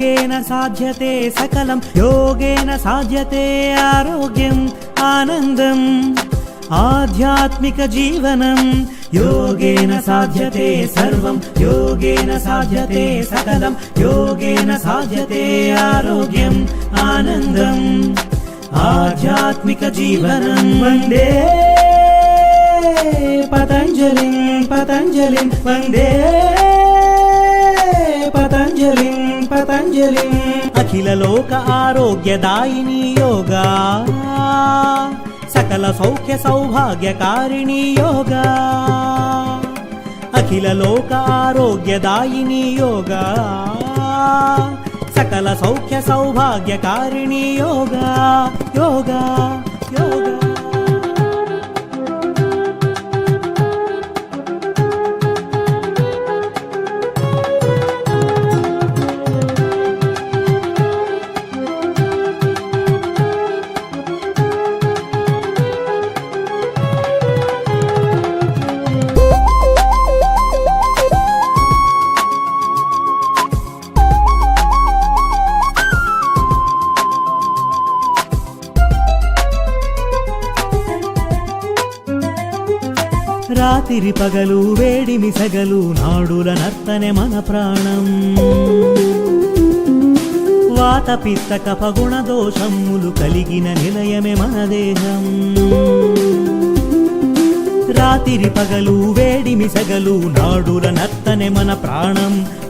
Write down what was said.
योगेन साध्यते सकलं योगेन साध्यते आरोग्यम् आनन्दम् आध्यात्मिक जीवनं योगेन साध्यते सर्वं योगेन साध्यते सकलं योगेन साध्यते आरोग्यम् आनन्दम् आध्यात्मिक जीवनं वन्दे पतञ्जलिं पतञ्जलिं वन्दे पतञ्जलिं पतञ्जलिं अखिल लोक आरोग्यदायिनी योगा सकल सौख्य सौभाग्यकारिणी योगा अखिल लोक आरोग्यदायिनी योगा सकल सौख्य सौभाग्यकारिणी योगा योगा योगा రాత్రి పగలు వేడిమి సగలు నాడుల నర్తనే మన ప్రాణం వాత పిత్త కఫ గుణ దోషములు కలిగిన నిలయమే మన దేహం రాత్రి పగలు వేడిమి సగలు నాడుల నర్తనే మన ప్రాణం